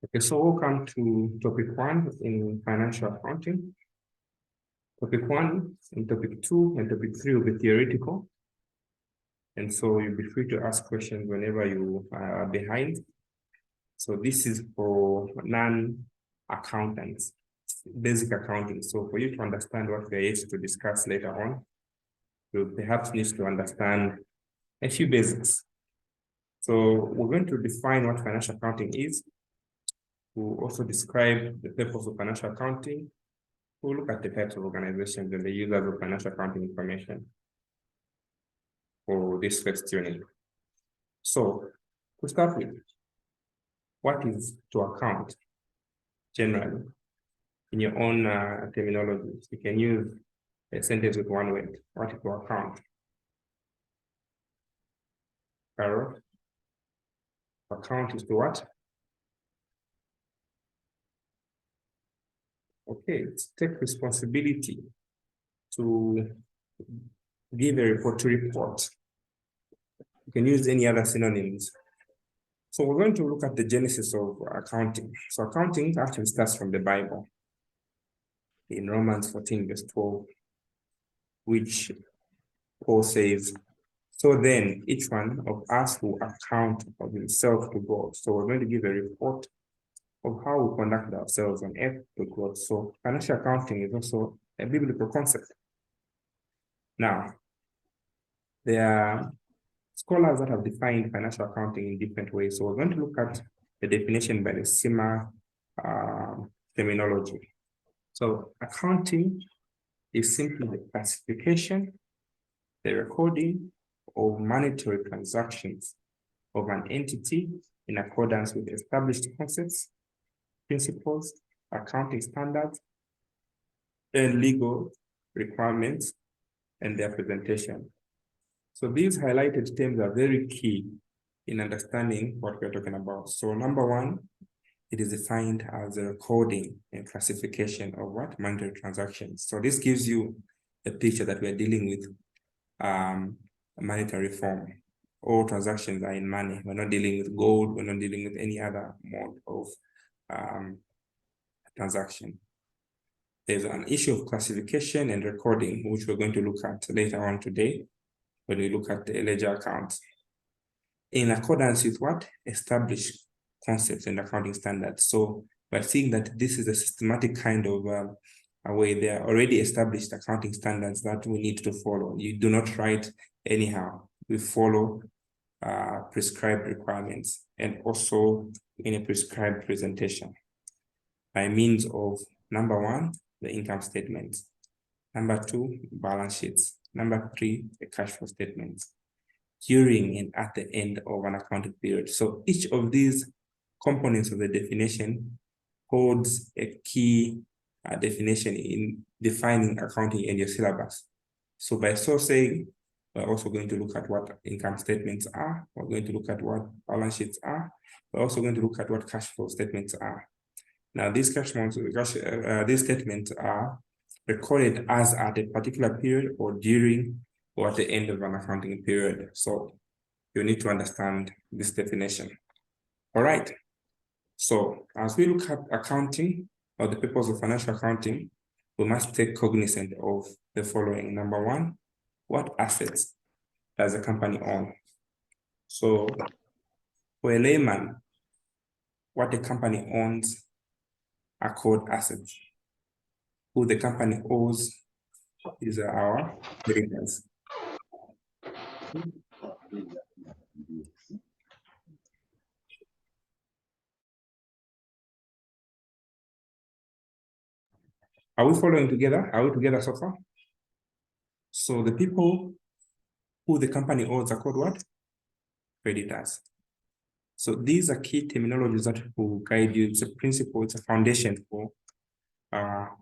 Okay, so welcome to topic 1 in financial accounting. Topic 1 and topic 2 and topic 3 will be theoretical. And so you'll be free to ask questions whenever you are behind. So this is for non-accountants, basic accounting. So for you to understand what we are yet to discuss later on, you perhaps need to understand a few basics. So we're going to define what financial accounting is. We'll also describe the purpose of financial accounting. We'll look at the types of organizations and the users of financial accounting information for this first unit. So, to start with, what is to account generally? In your own terminology, you can use a sentence with one word. What is to account? Carol? Account is to what? Okay, take responsibility to give a report to report. You can use any other synonyms. So we're going to look at the genesis of accounting. So accounting actually starts from the Bible in Romans 14, verse 12, which Paul says, "So then each one of us will account of himself to God." So we're going to give a report of how we conduct ourselves on earth to God. So financial accounting is also a biblical concept. Now, there are scholars that have defined financial accounting in different ways. So we're going to look at the definition by the CIMA terminology. So accounting is simply the classification, the recording of monetary transactions of an entity in accordance with established concepts, principles, accounting standards, and legal requirements, and their presentation. So these highlighted terms are very key in understanding what we're talking about. So number one, it is defined as a recording and classification of what? Monetary transactions. So this gives you a picture that we're dealing with monetary form. All transactions are in money. We're not dealing with gold. We're not dealing with any other mode of transaction. There's an issue of classification and recording, which we're going to look at later on today when we look at the ledger accounts. In accordance with what? Established concepts and accounting standards. So we're seeing that this is a systematic kind of a way. There are already established accounting standards that we need to follow. You do not write anyhow. We follow prescribed requirements and also in a prescribed presentation by means of number one, the income statement, number two, balance sheets, number three, the cash flow statements during and at the end of an accounting period. So each of these components of the definition holds a key definition in defining accounting in your syllabus. So by so saying, we're also going to look at what income statements are. We're going to look at what balance sheets are. We're also going to look at what cash flow statements are. Now, these these statements are recorded as at a particular period or during or at the end of an accounting period. So you need to understand this definition. All right. So as we look at accounting or the purpose of financial accounting, we must take cognizance of the following. Number one, what assets does a company own? So for a layman, what a company owns are called assets. Who the company owes is our creditors. Are we following together? Are we together so far? So the people who the company owes are called what? Creditors. So these are key terminologies that will guide you. It's a principle, it's a foundation for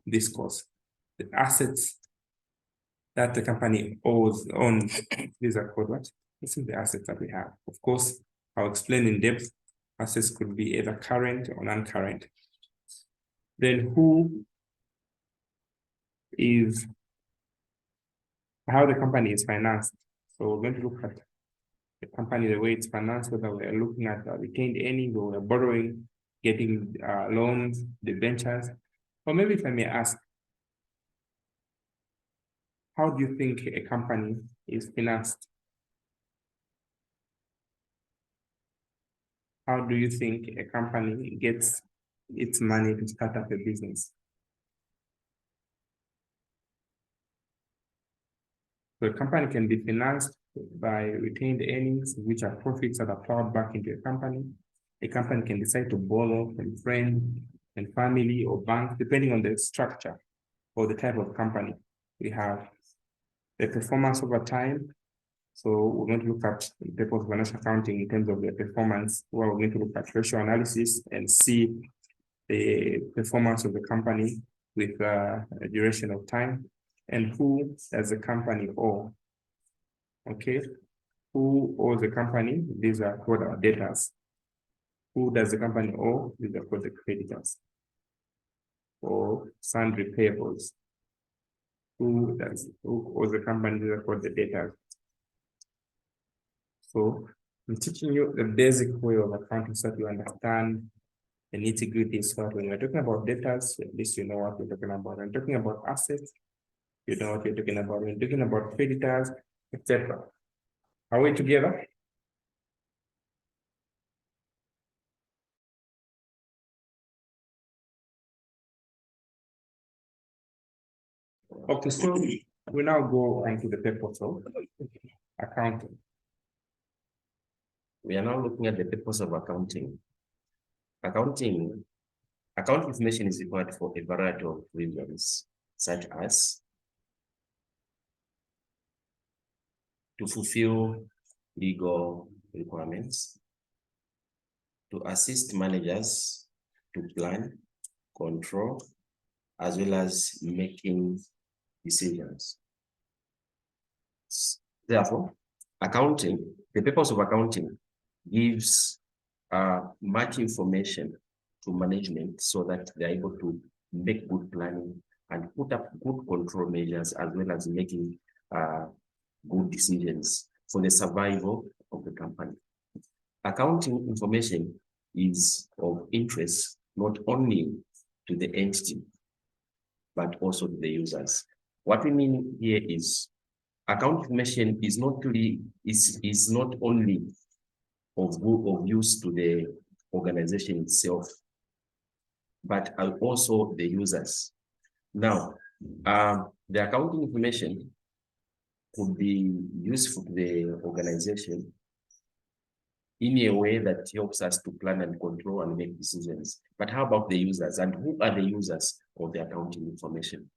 this course. The assets that the company owns, these are called what? This is the assets that we have. Of course, I'll explain in depth. Assets could be either current or non-current. Then who is how the company is financed. So we're going to look at the company, the way it's financed, whether we're looking at retained earnings or we're borrowing getting loans, debentures? Or maybe if I may ask, how do you think a company is financed? How do you think a company gets its money to start up a business? So a company can be financed by retained earnings, which are profits that are plowed back into a company. A company can decide to borrow from friends and family or banks, depending on the structure or the type of company. We have the performance over time. So we're going to look at the purpose of financial accounting in terms of the performance, where we're going to look at ratio analysis and see the performance of the company with a duration of time, and who does the company owe. Okay, who owes the company? These are called our debtors. Who does the company owe? These are called the creditors. Or sundry payables. Who owes the company? These are called the debtors. So I'm teaching you the basic way of accounting so that you understand the nitty-gritty stuff. When we're talking about debtors, at least you know what we're talking about. When talking about assets, you know what you're talking about. When talking about creditors, etc. Are we together? Okay, so we now go into the purpose of accounting. We are now looking at the purpose of accounting. Account information is required for a variety of reasons, such as to fulfill legal requirements, to assist managers to plan, control, as well as making decisions. Therefore, the purpose of accounting gives much information to management so that they're able to make good planning and put up good control measures, as well as making good decisions for the survival of the company. Accounting information is of interest not only to the entity, but also to the users. What we mean here is account information is not only of use to the organization itself, but also the users. Now, the accounting information could be useful to the organization in a way that helps us to plan and control and make decisions. But how about the users, and who are the users of the accounting information?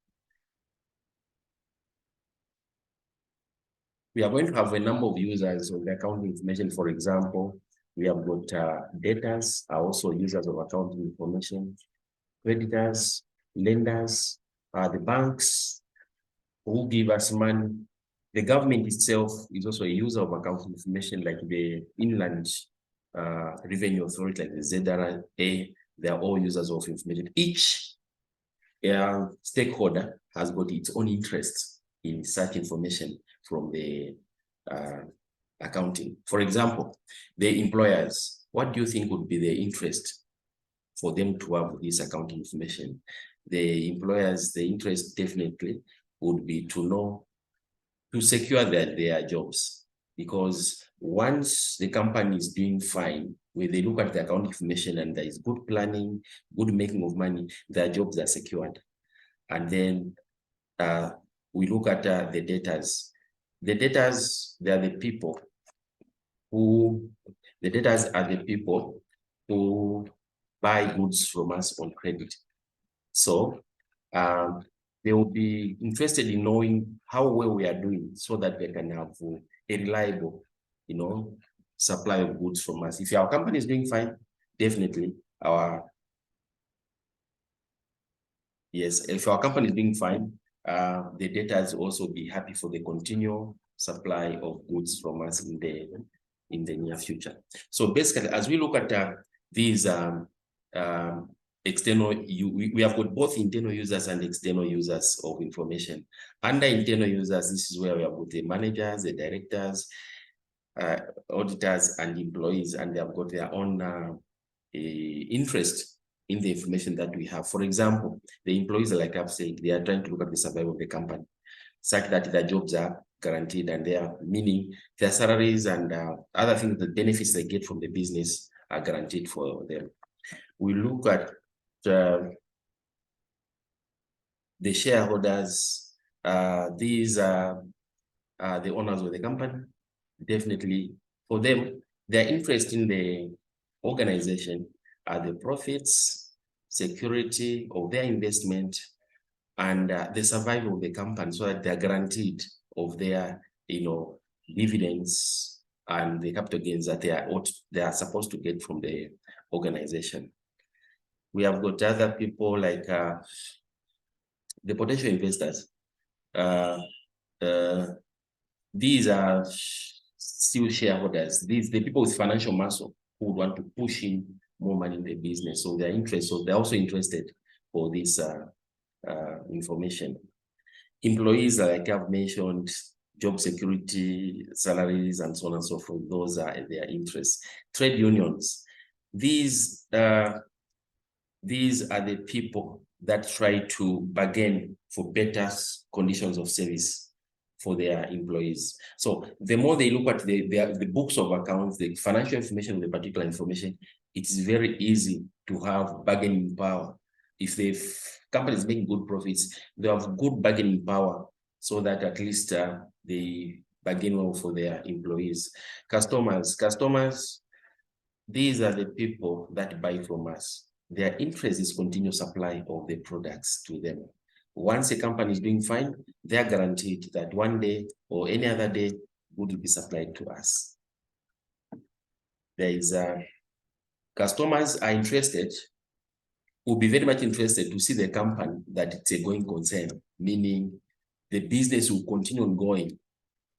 We are going to have a number of users of the accounting information. For example, we have got debtors are also users of accounting information, creditors, lenders, the banks who give us money. The government itself is also a user of accounting information, like the Inland Revenue Authority, like the ZRA. They are all users of information. Each stakeholder has got its own interest in such information from the accounting. For example, the employers, what do you think would be the interest for them to have this accounting information? The employers, the interest definitely would be to know, to secure their jobs, because once the company is doing fine, when they look at the account information and there is good planning, good making of money, their jobs are secured. And then we look at the debtors. The debtors, they are the people who buy goods from us on credit. So they will be interested in knowing how well we are doing, so that they can have a reliable, supply of goods from us. If our company is doing fine, definitely if our company is doing fine, the debtors also be happy for the continual supply of goods from us in the near future. So basically, as we look at these external, we have got both internal users and external users of information. Under internal users, this is where we have got the managers, the directors, auditors, and employees, and they have got their own interest in the information that we have. For example, the employees, like I've said, they are trying to look at the survival of the company, such that their jobs are guaranteed and they are, meaning their salaries and other things, the benefits they get from the business are guaranteed for them. We look at the shareholders. These are the owners of the company. Definitely for them, their interest in the organization are the profits, security of their investment, and the survival of the company, so that they're guaranteed of their, dividends and the capital gains that they are supposed to get from the organization. We have got other people like the potential investors. These are still shareholders. These the people with financial muscle who would want to push in more money in the business. So they're also interested for this information. Employees, like I've mentioned, job security, salaries, and so on and so forth. Those are their interests. Trade unions. These are the people that try to bargain for better conditions of service for their employees. So the more they look at the books of accounts, the financial information of the particular information, it's very easy to have bargaining power. If the company is making good profits, they have good bargaining power, so that at least they bargain well for their employees. Customers, these are the people that buy from us. Their interest is continuous supply of the products to them. Once a company is doing fine, they are guaranteed that one day or any other day, good will be supplied to us. There is customers are interested, will be very much interested to see the company that it's a going concern, meaning the business will continue ongoing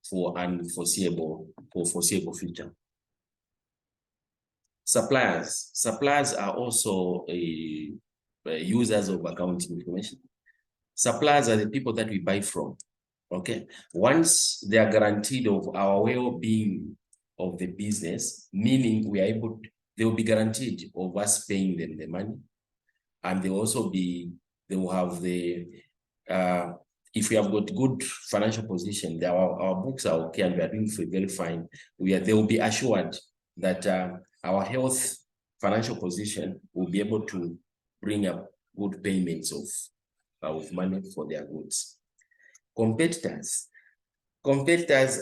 for foreseeable future. Suppliers are also users of accounting information. Suppliers are the people that we buy from. Okay, once they are guaranteed of our well-being of the business, meaning they will be guaranteed of us paying them the money, and they will have the if we have got good financial position, our books are okay and we are doing very fine. They will be assured that our health financial position will be able to bring up good payments of money for their goods. Competitors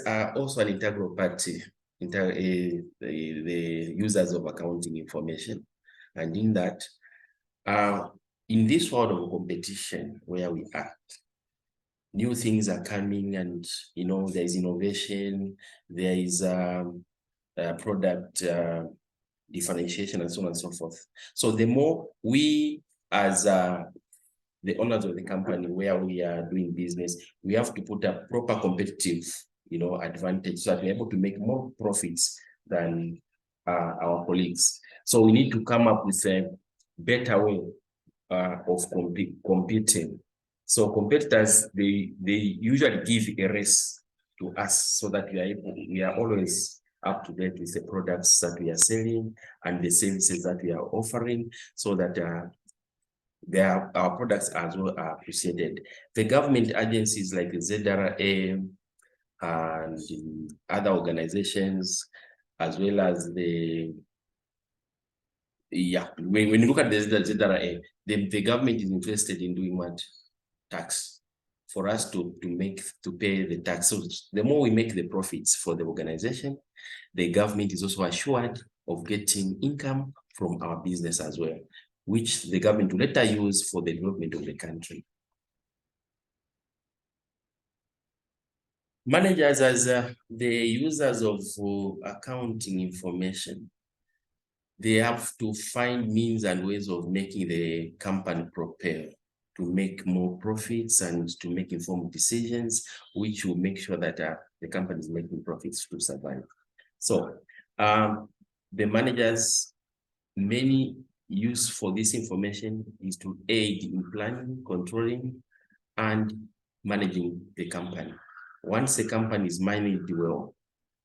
are also an integral party, the users of accounting information. And in that, in this world of competition where we are, new things are coming, and there is innovation, there is product differentiation, and so on and so forth. So the more we, as the owners of the company where we are doing business, we have to put a proper competitive, advantage, so that we're able to make more profits than our colleagues. So we need to come up with a better way of competing. So competitors, they usually give a race to us, so that we are always up to date with the products that we are selling and the services that we are offering, so that our products as well are appreciated. The government agencies like the ZRA and other organizations, as well as when you look at the ZRA, the government is interested in doing what? Tax, for us to pay the tax. So the more we make the profits for the organization, the government is also assured of getting income from our business as well, which the government will later use for the development of the country. Managers, as the users of accounting information, they have to find means and ways of making the company propel, to make more profits and to make informed decisions, which will make sure that the company is making profits to survive. So the managers, many use for this information is to aid in planning, controlling, and managing the company. Once the company is managed well,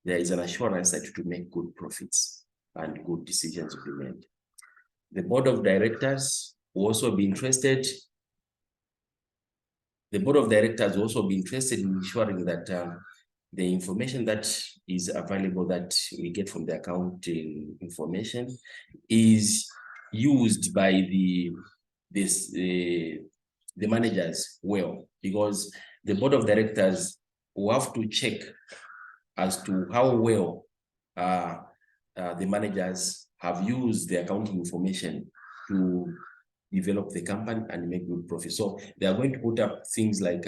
there is an assurance that to make good profits and good decisions will be made. The board of directors will also be interested. The board of directors will also be interested in ensuring that the information that is available that we get from the accounting information is used by the managers well, because the board of directors will have to check as to how well the managers have used the accounting information to develop the company and make good profit. So they are going to put up things like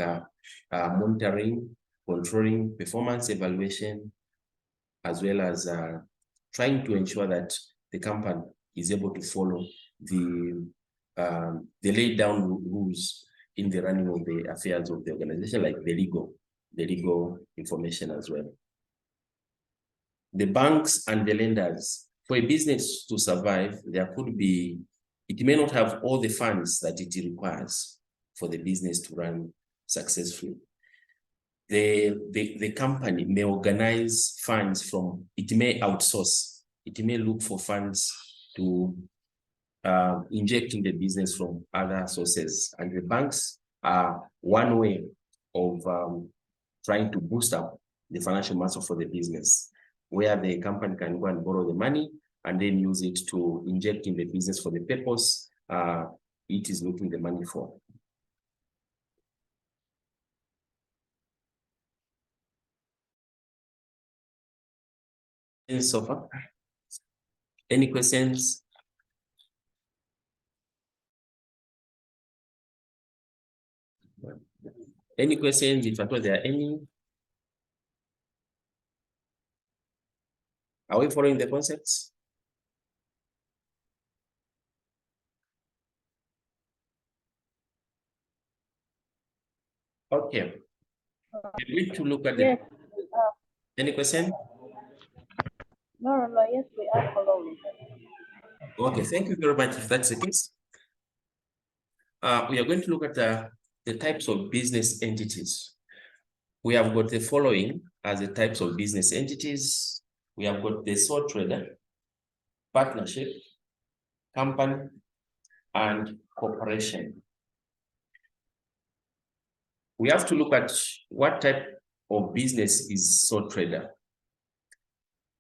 monitoring, controlling, performance evaluation, as well as trying to ensure that the company is able to follow the laid down rules in the running of the affairs of the organization, like the legal information as well. The banks and the lenders, for a business to survive, there could be, it may not have all the funds that it requires for the business to run successfully. The company may organize funds from, it may outsource, it may look for funds to inject in the business from other sources. And the banks are one way of trying to boost up the financial muscle for the business, where the company can go and borrow the money and then use it to inject in the business for the purpose it is looking the money for. So far, any questions? Any questions, if at all there are any? Are we following the concepts? Okay. We're going to look at the... Yes. Any question? No, yes, we are following. Okay, thank you very much if that's the case. We are going to look at the types of business entities. We have got the following as the types of business entities. We have got the sole trader, partnership, company, and corporation. We have to look at what type of business is sole trader.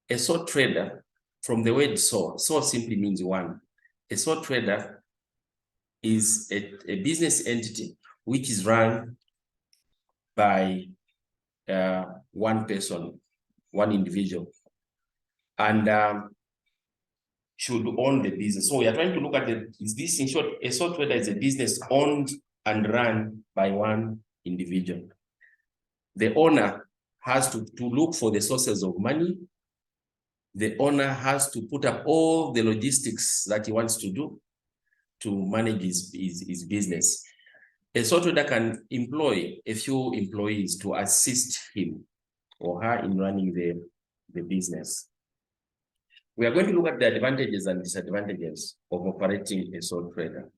A sole trader, from the word sole simply means one. A sole trader is a business entity which is run by one person, one individual, and should own the business. So we are trying to look at is this, in short, a sole trader is a business owned and run by one individual. The owner has to look for the sources of money. The owner has to put up all the logistics that he wants to do to manage his business. A sole trader can employ a few employees to assist him or her in running the business. We are going to look at the advantages and disadvantages of operating a sole trader.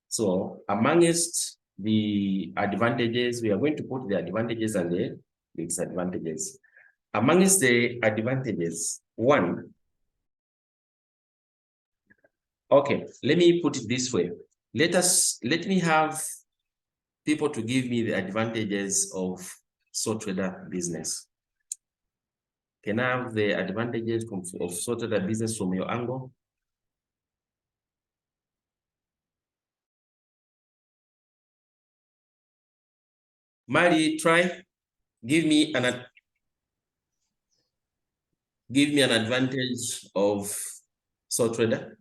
So amongst the advantages, we are going to put the advantages and the disadvantages. Amongst the advantages, one, okay, let me put it this way. Let me have people to give me the advantages of sole trader business. Can I have the advantages of sole trader business from your angle? Mari, try. Give me an advantage of sole trader.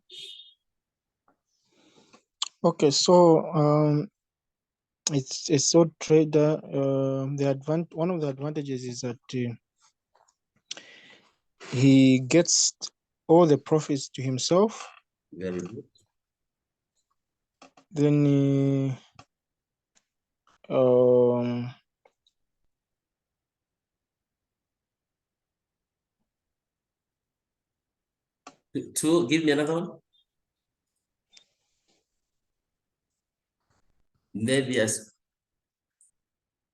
Okay, so it's a sole trader. One of the advantages is that he gets all the profits to himself. Very good. Then Two, give me another one. Maybe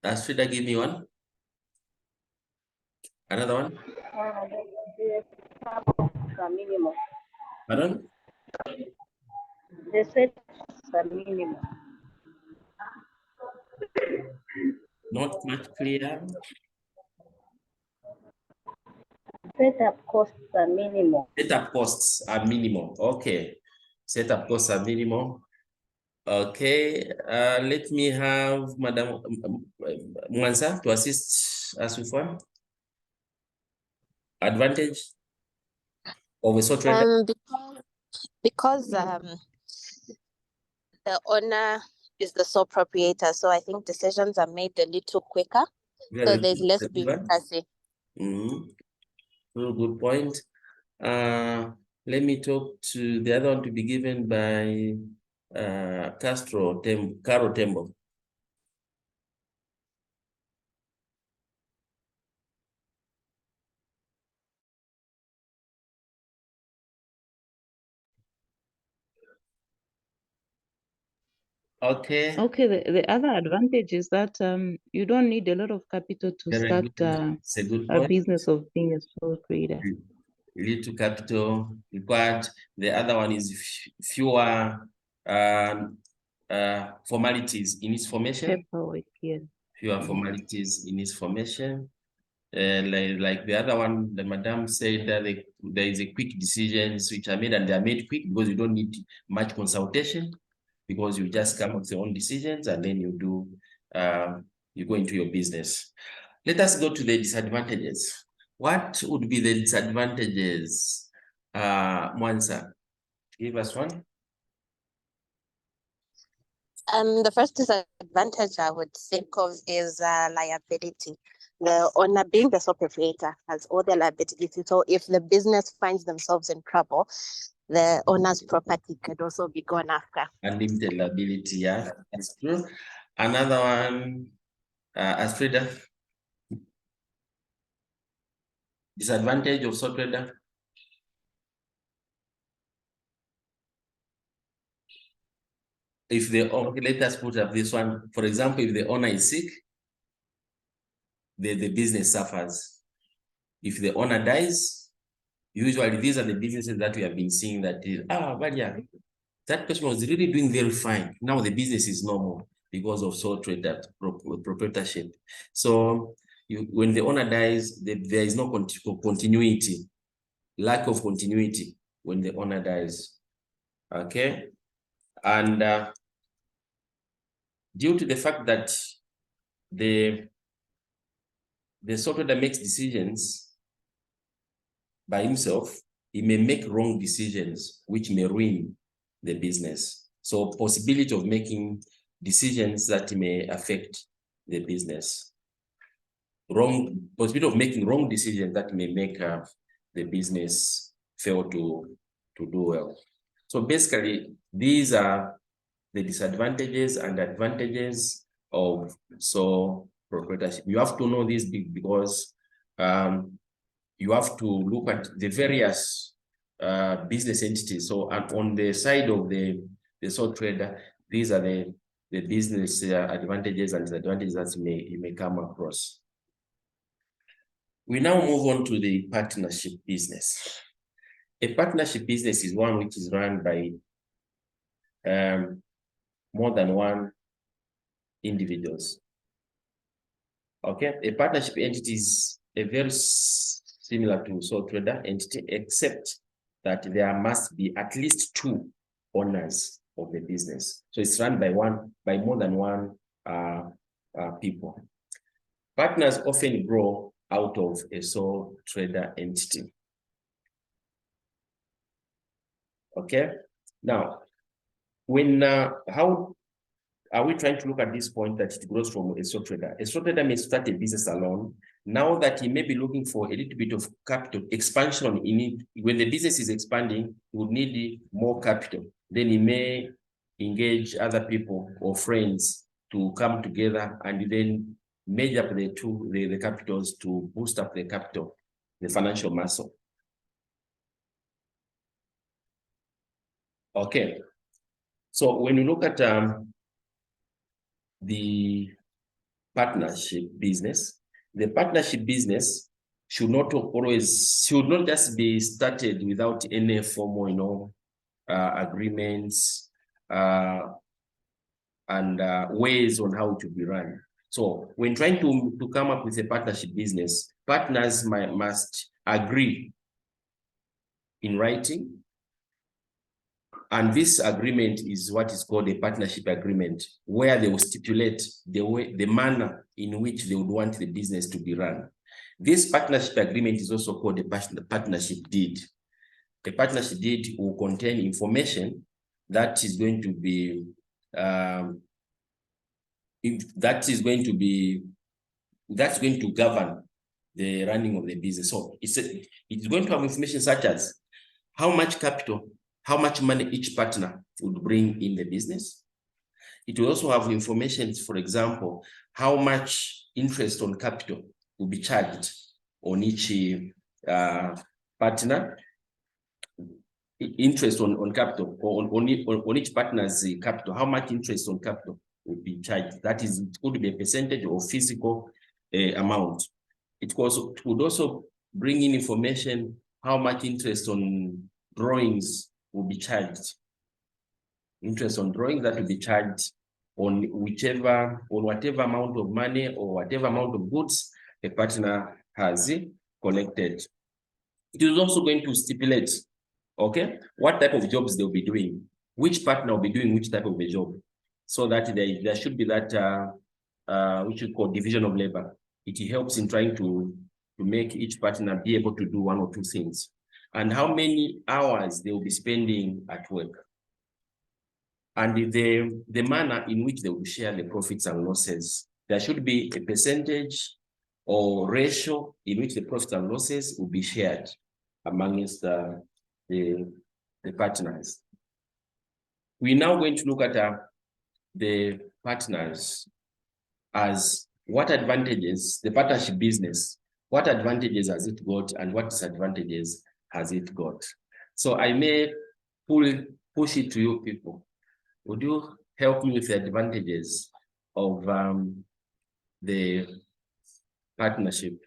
Ashrita, give me one. Another one. The minimum. Pardon? The setups are minimal. Not much clear. Setup costs are minimal. Setup costs are minimal. Okay. Setup costs are minimal. Okay. Let me have Madam Mwansa to assist us with one. Advantage of a sole trader. Because the owner is the sole proprietor, so I think decisions are made a little quicker. So there's less bureaucracy. Very good point. Let me talk to the other one to be given by Carol Tembo. Okay. Okay, the other advantage is that you don't need a lot of capital to Very start good. It's a good a point. business of being a sole trader. Little capital required. The other one is fewer formalities in its formation. Paperwork, yes. Fewer formalities in its formation. Like the other one, the madam said that there is a quick decisions which are made, and they are made quick because you don't need much consultation, because you just come up with your own decisions and then you do you go into your business. Let us go to the disadvantages. What would be the disadvantages? Mwansa, give us one. The first disadvantage I would think of is liability. The owner, being the sole proprietor, has all the liability. So if the business finds themselves in trouble, the owner's property could also be gone after. Unlimited liability, yeah, that's true. Another one, as trader. Disadvantage of sole trader. If let us put up this one. For example, if the owner is sick, the business suffers. If the owner dies, usually these are the businesses that we have been seeing that but yeah, that person was really doing very fine. Now the business is normal because of sole trader proprietorship. So when the owner dies, there is no continuity, lack of continuity when the owner dies. Okay, and due to the fact that the sole trader makes decisions by himself, he may make wrong decisions which may ruin the business. So possibility of making decisions that may affect the business. Possibility of making wrong decisions that may make the business fail to do well. So basically, these are the disadvantages and advantages of sole proprietorship. You have to know this because you have to look at the various business entities. So on the side of the sole trader, these are the business advantages and disadvantages that you may come across. We now move on to the partnership business. A partnership business is one which is run by more than one individuals. Okay, a partnership entity is a very similar to sole trader entity, except that there must be at least two owners of the business. So it's run by more than one people. Partners often grow out of a sole trader entity. Okay, now how are we trying to look at this point that it grows from a sole trader? A sole trader may start a business alone. Now that he may be looking for a little bit of capital expansion in it, when the business is expanding, he would need more capital. Then he may engage other people or friends to come together and then merge up the capitals to boost up the capital, the financial muscle. Okay. So when you look at the partnership business, the partnership business should not just be started without any formal, agreements ways on how to be run. So when trying to come up with a partnership business, partners must agree in writing. And this agreement is what is called a partnership agreement, where they will stipulate the manner in which they would want the business to be run. This partnership agreement is also called a partnership deed. A partnership deed will contain information that is going to be that's going to govern the running of the business. So it's going to have information such as how much capital, how much money each partner would bring in the business. It will also have information, for example, how much interest on capital will be charged on each partner, interest on capital, or on each partner's capital, how much interest on capital will be charged. That is, it could be a percentage or physical amount. It would also bring in information how much interest on drawings will be charged. Interest on drawings that will be charged on whatever amount of money or whatever amount of goods a partner has collected. It is also going to stipulate, okay, what type of jobs they'll be doing, which partner will be doing which type of a job, so that there should be that which we call division of labor. It helps in trying to make each partner be able to do one or two things, and how many hours they will be spending at work, and the manner in which they will share the profits and losses. There should be a percentage or ratio in which the profits and losses will be shared amongst the partners. We're now going to look at the partners as what advantages, the partnership business, what advantages has it got and what disadvantages has it got. So I may push it to you people. Would you help me with the advantages of the partnership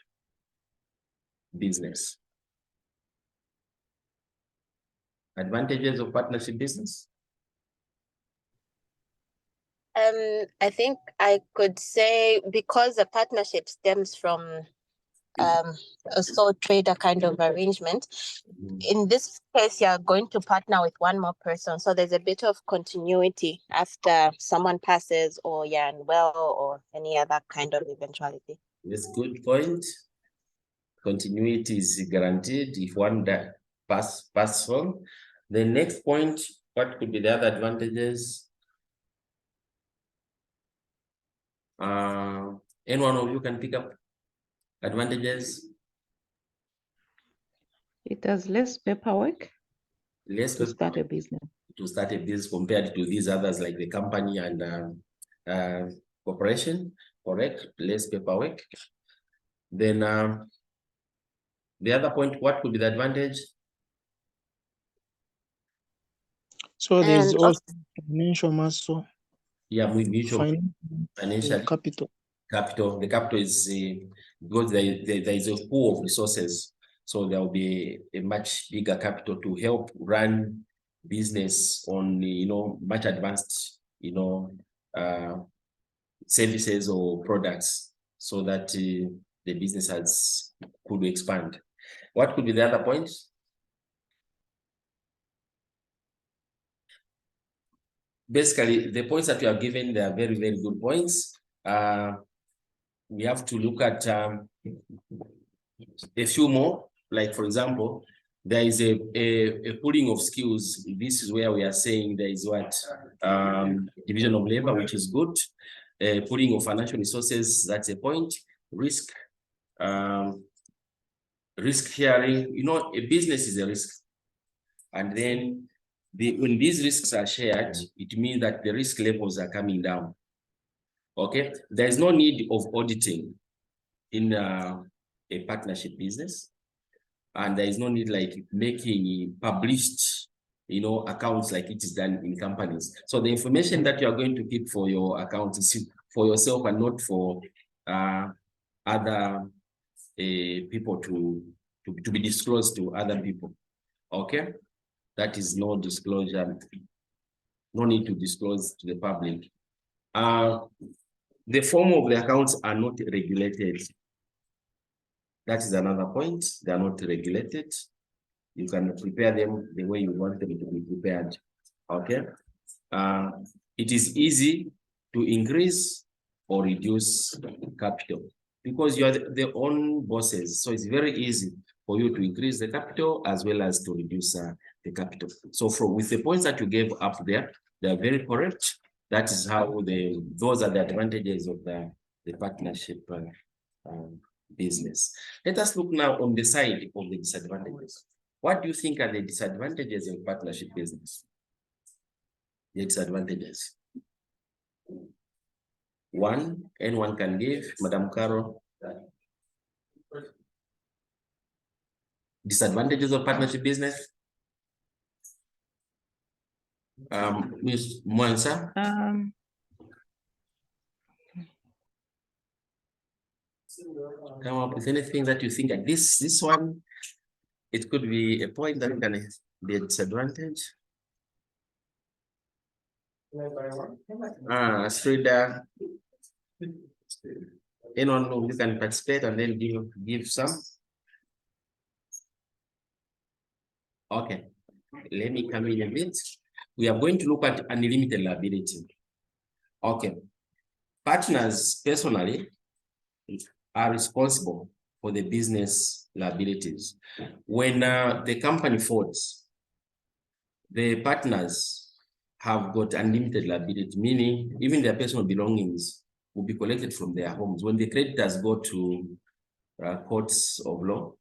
business? Advantages of partnership business? I think I could say, because the partnership stems from a sole trader kind of arrangement. In this case, you're going to partner with one more person. So there's a bit of continuity after someone passes or you're unwell or any other kind of eventuality. That's a good point. Continuity is guaranteed if one passes on. The next point, what could be the other advantages? Any one of you can pick up advantages? It has less paperwork Less to start a business. To start a business compared to these others like the company and corporation, correct? Less paperwork. Then the other point, what could be the advantage? So there's also financial muscle. Yeah, mutual financial capital. The capital is because there is a pool of resources, so there will be a much bigger capital to help run business on much advanced services or products, so that the business could expand. What could be the other points? Basically, the points that we are given, they are very, very good points. We have to look at a few more. Like, for example, there is a pooling of skills. This is where we are saying there is what division of labor, which is good. Pooling of financial resources, that's a point. Risk sharing. A business is a risk, and then when these risks are shared, it means that the risk levels are coming down. Okay, there is no need of auditing in a partnership business, and there is no need like making published, accounts like it is done in companies. So the information that you are going to keep for your account is for yourself and not for other people to be disclosed to other people. Okay. That is no disclosure No need to disclose to the public. The form of the accounts are not regulated. That is another point. They are not regulated. You can prepare them the way you want them to be prepared. Okay. It is easy to increase or reduce capital because you are the own bosses. So it's very easy for you to increase the capital as well as to reduce the capital. So with the points that you gave up there, they are very correct. That is how those are the advantages of the partnership business. Let us look now on the side of the disadvantages. What do you think are the disadvantages in partnership business? The disadvantages. Anyone can give, Madam Carol. Disadvantages of partnership business. Ms. Mwansa. Come up with anything that you think that this one, it could be a point that can be a disadvantage. Srida, anyone who can participate and then give some. Okay, let me come in a bit. We are going to look at unlimited liability. Okay, partners personally are responsible for the business liabilities. When the company falls, the partners have got unlimited liability, meaning even their personal belongings will be collected from their homes. When the creditors go to courts of law,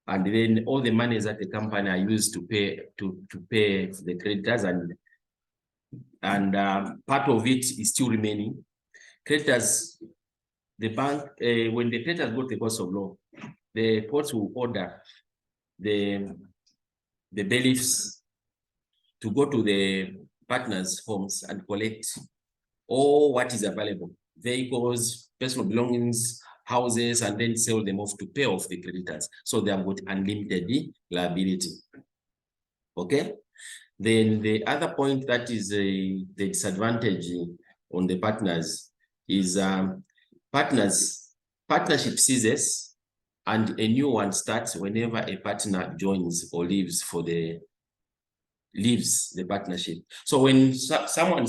and then all the monies that the company are used to pay the creditors, and part of it is still remaining. Creditors, the bank, when the creditors go to the courts of law, the courts will order the bailiffs to go to the partners' homes and collect all what is available, vehicles, personal belongings, houses, and then sell them off to pay off the creditors. So they have got unlimited liability. Okay. Then the other point that is the disadvantage on the partners is partnership ceases and a new one starts whenever a partner joins or leaves the partnership. So when someone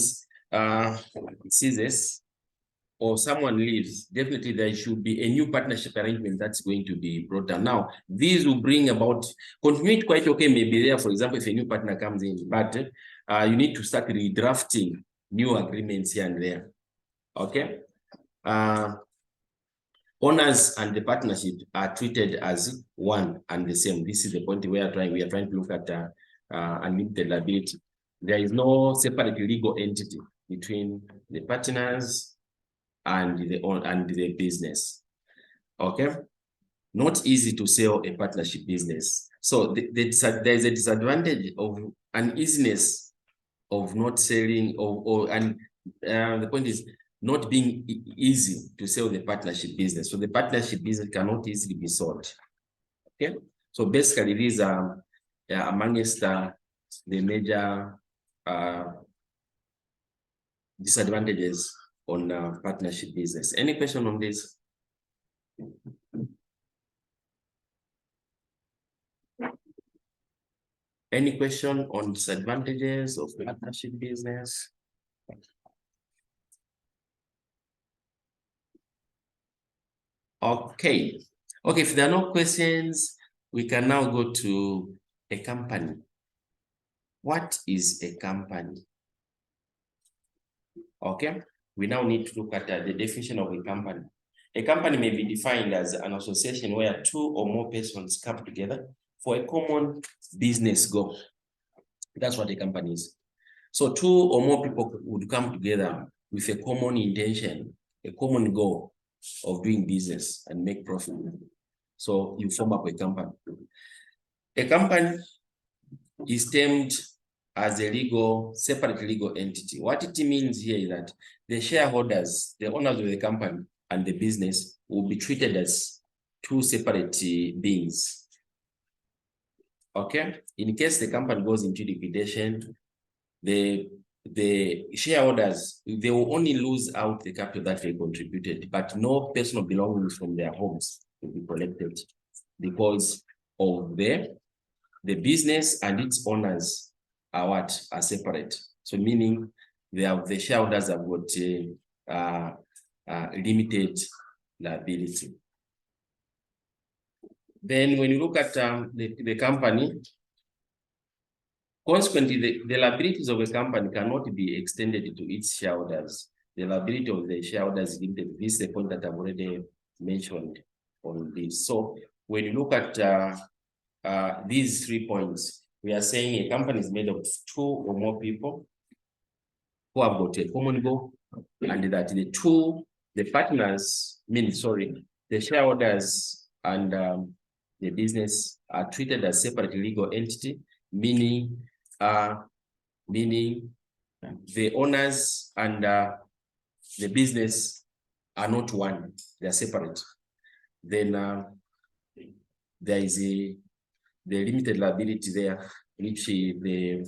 ceases or someone leaves, definitely there should be a new partnership arrangement that's going to be brought down. Now, these will bring about continuity. Quite okay, maybe there, for example, if a new partner comes in, but you need to start redrafting new agreements here and there. Okay. Owners and the partnership are treated as one and the same. This is the point we are trying to look at unlimited liability. There is no separate legal entity between the partners and the business. Okay, not easy to sell a partnership business. So there's a disadvantage of uneasiness of not selling, the point is not being easy to sell the partnership business. So the partnership business cannot easily be sold. Okay, so basically these are amongst the major disadvantages on partnership business. Any question on this? Any question on disadvantages of partnership business? Okay. Okay, if there are no questions, we can now go to a company. What is a company? Okay, we now need to look at the definition of a company. A company may be defined as an association where two or more persons come together for a common business goal. That's what a company is. So two or more people would come together with a common intention, a common goal of doing business and make profit. So you form up a company. A company is termed as a separate legal entity. What it means here is that the shareholders, the owners of the company and the business will be treated as two separate beings. Okay, in case the company goes into liquidation, the the shareholders, they will only lose out the capital that they contributed, but no personal belongings from their homes will be collected because of the business and its owners are separate. So meaning the shareholders have got limited liability. Then when you look at the company, consequently, the liabilities of a company cannot be extended to its shareholders. The liability of the shareholders is limited. This is the point that I've already mentioned on this. So when you look at these 3 points, we are saying a company is made of 2 or more people who have got a common goal, and that the partners, the shareholders and the business are treated as separate legal entity, meaning the owners and the business are not one, they are separate. Then there is the limited liability there, which the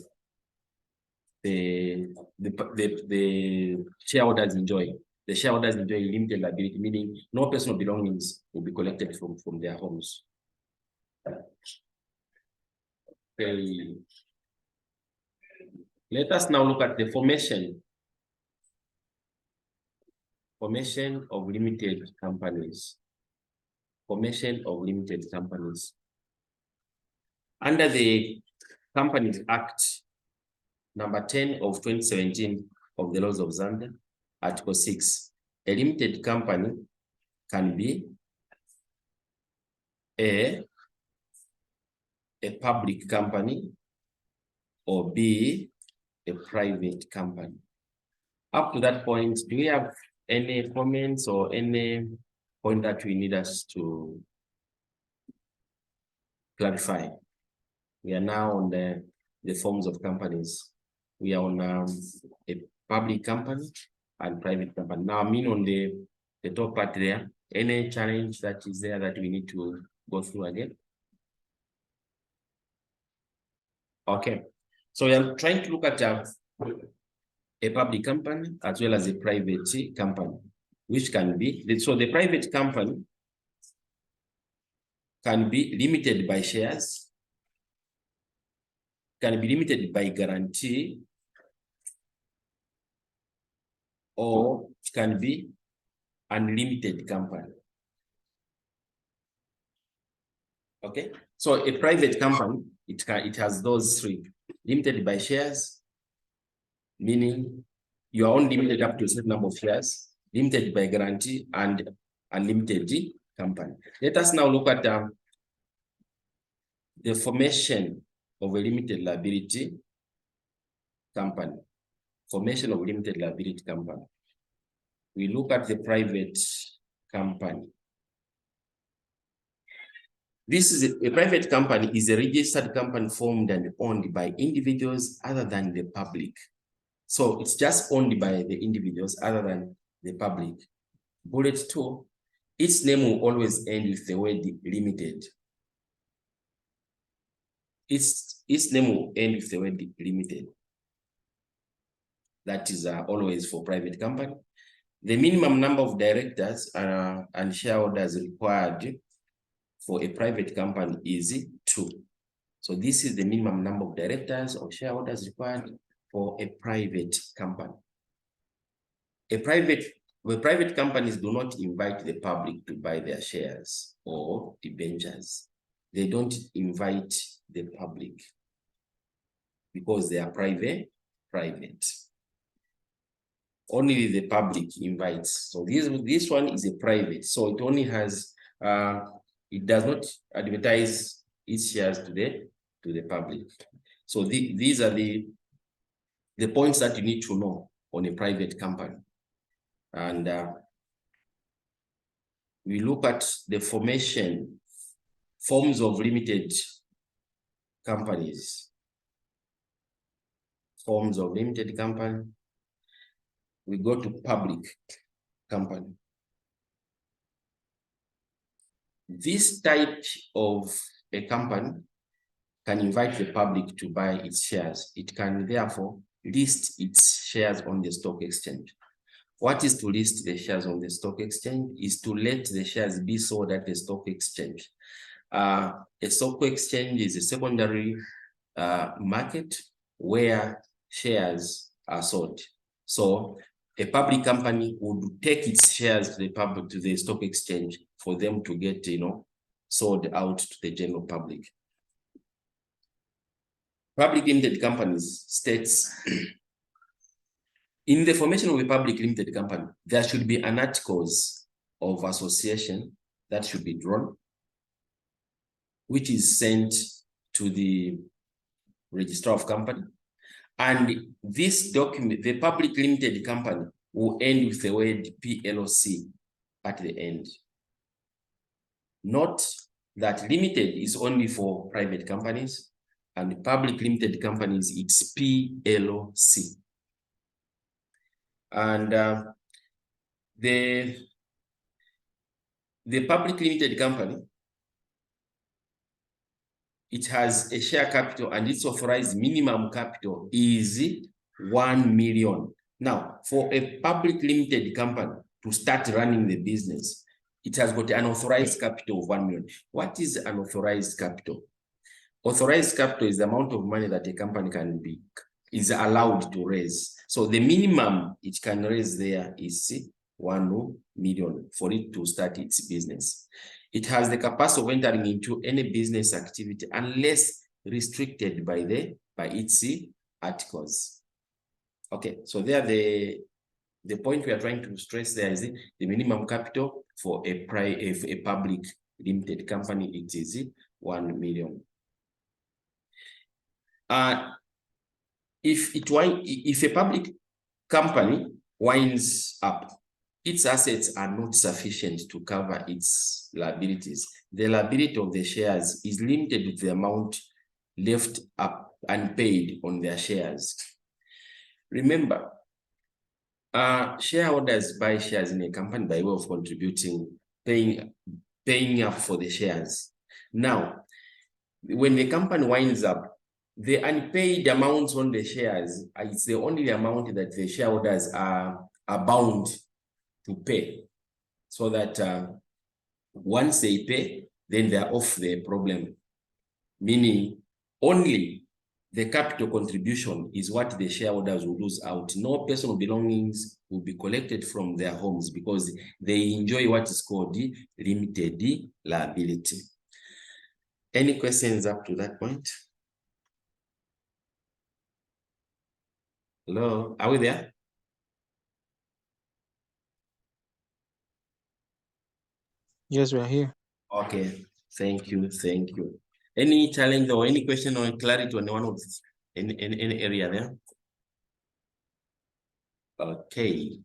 shareholders enjoy. The shareholders enjoy limited liability, meaning no personal belongings will be collected from their homes. Okay. Let us now look at the formation of limited companies. Formation of limited companies. Under the Companies Act, number 10 of 2017 of the laws of Zambia, Article 6, a limited company can be A, public company, or B, a private company. Up to that point, do we have any comments or any point that we need us to clarify? We are now on the forms of companies. We are on a public company and private company. Now, I mean on the top part there, any challenge that is there that we need to go through again? Okay, so we are trying to look at a public company as well as a private company, which can be, so the private company can be limited by shares, can be limited by guarantee, or can be unlimited company. Okay, so a private company, it has those 3: limited by shares, meaning you are only limited up to a certain number of shares, limited by guarantee, and unlimited company. Let us now look at the formation of a limited liability company. Formation of limited liability company. We look at the private company. This is a private company is a registered company formed and owned by individuals other than the public. So it's just owned by the individuals other than the public. Bullet 2, its name will always end with the word limited. Its name will end with the word limited. That is always for private company. The minimum number of directors and shareholders required for a private company is 2. So this is the minimum number of directors or shareholders required for a private company. Private companies do not invite the public to buy their shares or debentures. They don't invite the public because they are private. Only the public invites. So this one is a private. So it only has it does not advertise its shares to the public. So these are the points that you need to know on a private company. And we look at the forms of limited companies. Forms of limited company. We go to public company. This type of a company can invite the public to buy its shares. It can therefore list its shares on the stock exchange. What is to list the shares on the stock exchange? Is to let the shares be sold at the stock exchange. A stock exchange is a secondary market where shares are sold. So a public company would take its shares to the stock exchange for them to get, sold out to the general public. Public limited companies states in the formation of a public limited company, there should be an articles of association that should be drawn, which is sent to the registrar of company. And this document, the public limited company, will end with the word PLC at the end. Note that limited is only for private companies, and public limited companies, it's PLC. And the public limited company, it has a share capital, and its authorized minimum capital is 1 million. Now, for a public limited company to start running the business, it has got an authorized capital of 1 million. What is an authorized capital? Authorized capital is the amount of money that a company is allowed to raise. So the minimum it can raise there is 1 million for it to start its business. It has the capacity of entering into any business activity unless restricted by its articles. Okay, so there the point we are trying to stress there is the minimum capital for a public limited company. It is 1 million. If a public company winds up, its assets are not sufficient to cover its liabilities. The liability of the shares is limited with the amount left up unpaid on their shares. Remember, shareholders buy shares in a company by way of contributing, paying up for the shares. Now, when the company winds up, the unpaid amounts on the shares, it's the only amount that the shareholders are bound to pay, so that once they pay, then they're off the problem. Meaning only the capital contribution is what the shareholders will lose out. No personal belongings will be collected from their homes because they enjoy what is called the limited liability. Any questions up to that point? Hello, are we there? Yes, we are here. Okay, thank you. Any challenge or any question or clarity on one of this, any area there? Okay.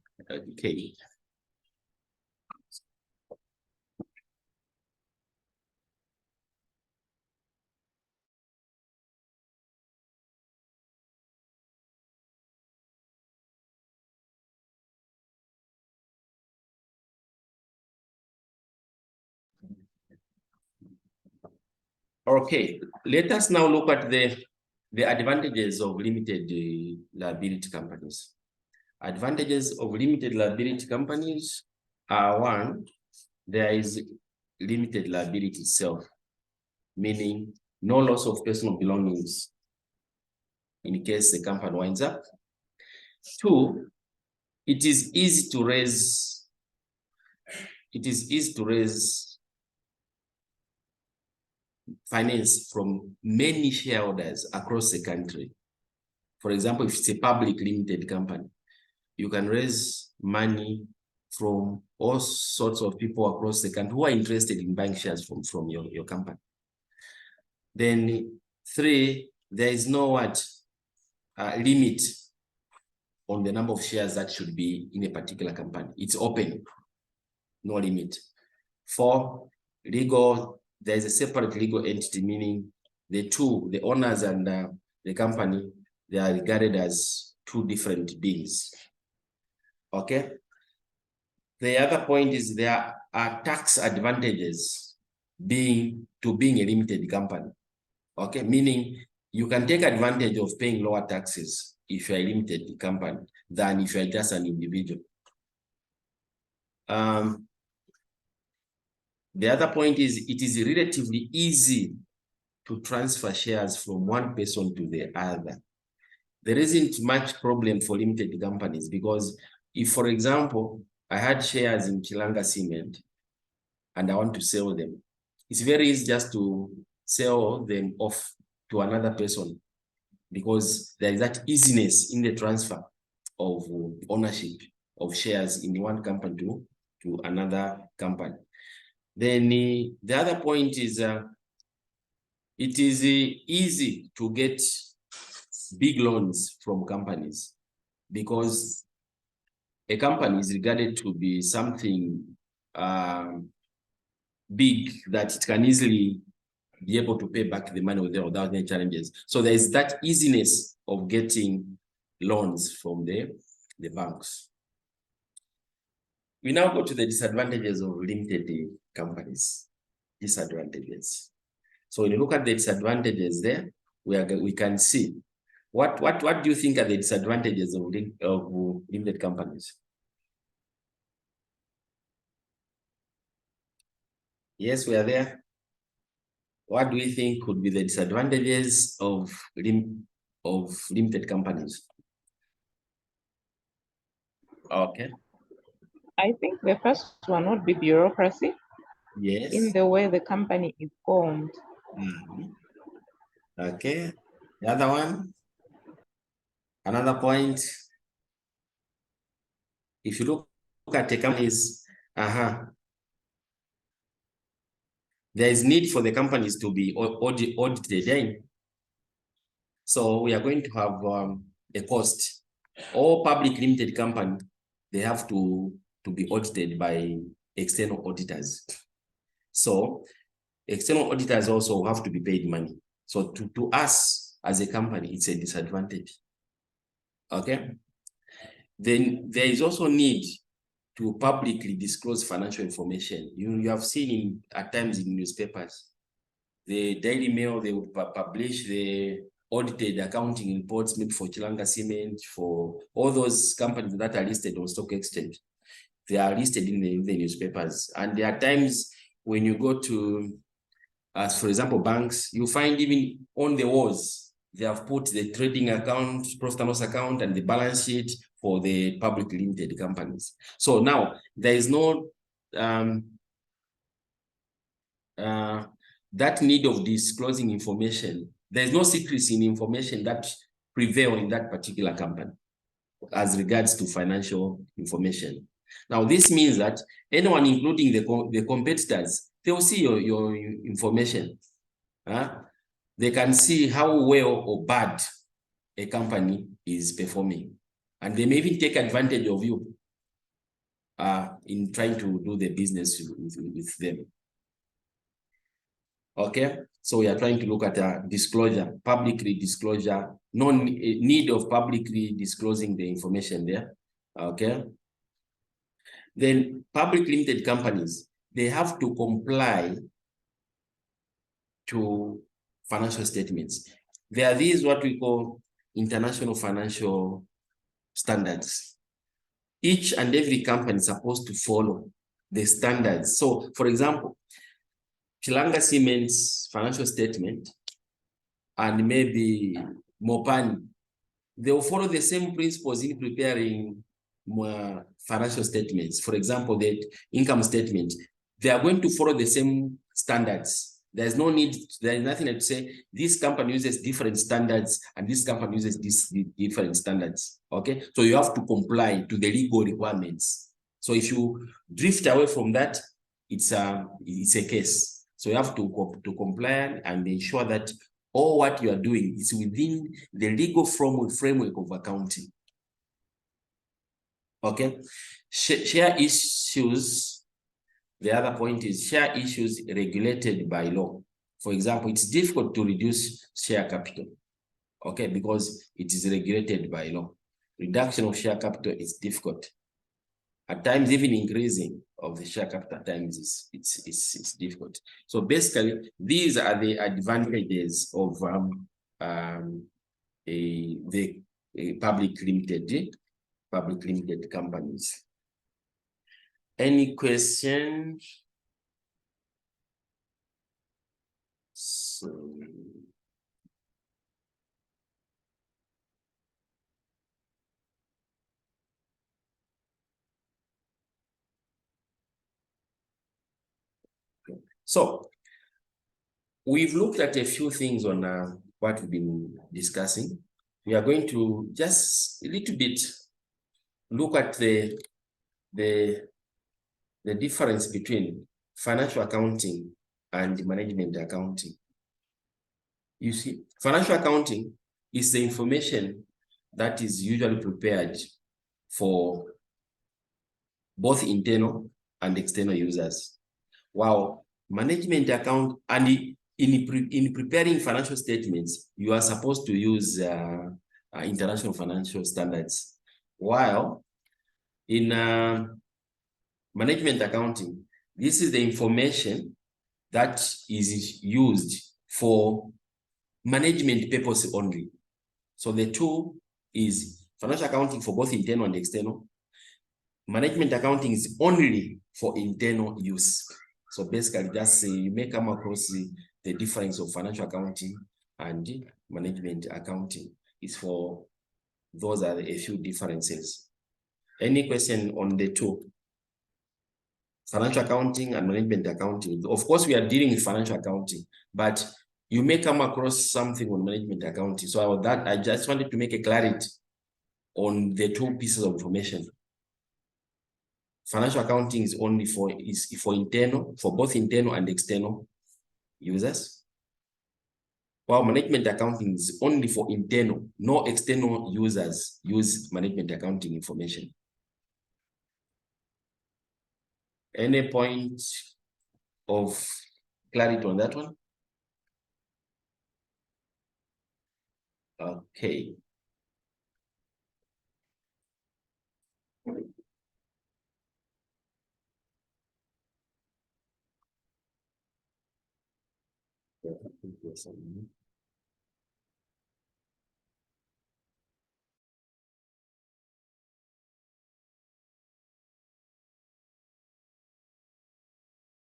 Okay, let us now look at the advantages of limited liability companies. Advantages of limited liability companies are: one, there is limited liability itself, meaning no loss of personal belongings in case the company winds up. Two, it is easy to raise finance from many shareholders across the country. For example, if it's a public limited company, you can raise money from all sorts of people across the country who are interested in buying shares from your company. Then three, there is no limit on the number of shares that should be in a particular company. It's open, no limit. Four, there is a separate legal entity, meaning the owners and the company, they are regarded as two different beings. Okay. The other point is there are tax advantages to being a limited company. Okay, meaning you can take advantage of paying lower taxes if you're a limited company than if you're just an individual. The other point is it is relatively easy to transfer shares from one person to the other. There isn't much problem for limited companies because if, for example, I had shares in Chilanga Cement and I want to sell them, it's very easy just to sell them off to another person because there is that easiness in the transfer of ownership of shares in one company to another company. Then the other point is it is easy to get big loans from companies because a company is regarded to be something big that it can easily be able to pay back the money without any challenges. So there is that easiness of getting loans from the banks. We now go to the disadvantages of limited companies. Disadvantages. So when you look at the disadvantages there, we can see what do you think are the disadvantages of limited companies? Yes, we are there. What do we think could be the disadvantages of limited companies? Okay. I think the first one would be bureaucracy. Yes. In the way the company is formed. Okay. The other one. Another point. If you look at the companies, there is need for the companies to be audited in. So we are going to have a cost. All public limited company, they have to be audited by external auditors. So external auditors also have to be paid money. So to us as a company, it's a disadvantage. Okay. Then there is also need to publicly disclose financial information. You have seen at times in newspapers, the Daily Mail, they will publish the audited accounting reports, maybe for Chilanga Cement, for all those companies that are listed on stock exchange. They are listed in the newspapers. And there are times when you go to, as for example, banks, you find even on the walls, they have put the trading account, profit and loss account, and the balance sheet for the public limited companies. So now there is no that need of disclosing information. There is no secrecy in information that prevail in that particular company as regards to financial information. Now, this means that anyone, including the competitors, they will see your information. They can see how well or bad a company is performing. And they may even take advantage of you in trying to do the business with them. Okay, so we are trying to look at disclosure, publicly disclosure, no need of publicly disclosing the information there. Okay. Then public limited companies, they have to comply to financial statements. There are these what we call international financial standards. Each and every company is supposed to follow the standards. So, for example, Chilanga Cement's financial statement and maybe Mopani, they will follow the same principles in preparing financial statements. For example, the income statement, they are going to follow the same standards. There's no need, there is nothing to say this company uses different standards and this company uses these different standards. Okay, so you have to comply to the legal requirements. So if you drift away from that, it's a case. So you have to comply and ensure that all what you are doing is within the legal framework of accounting. Okay, share issues. The other point is share issues regulated by law. For example, it's difficult to reduce share capital, okay, because it is regulated by law. Reduction of share capital is difficult. At times, even increasing of the share capital at times it's difficult. So basically, these are the advantages of the public limited companies. Any questions? So, so we've looked at a few things on what we've been discussing. We are going to just a little bit look at the difference between financial accounting and management accounting. You see, financial accounting is the information that is usually prepared for both internal and external users. While management account, and in preparing financial statements, you are supposed to use international financial standards. While in management accounting, this is the information that is used for management purpose only. So the two is financial accounting for both internal and external. Management accounting is only for internal use. So basically, that's you may come across the difference of financial accounting and management accounting. Is for those are a few differences. Any question on the two? Financial accounting and management accounting. Of course, we are dealing with financial accounting, but you may come across something on management accounting. So I just wanted to make a clarity on the two pieces of information. Financial accounting is only for internal, for both internal and external users. While management accounting is only for internal, no external users use management accounting information. Any point of clarity on that one? Okay.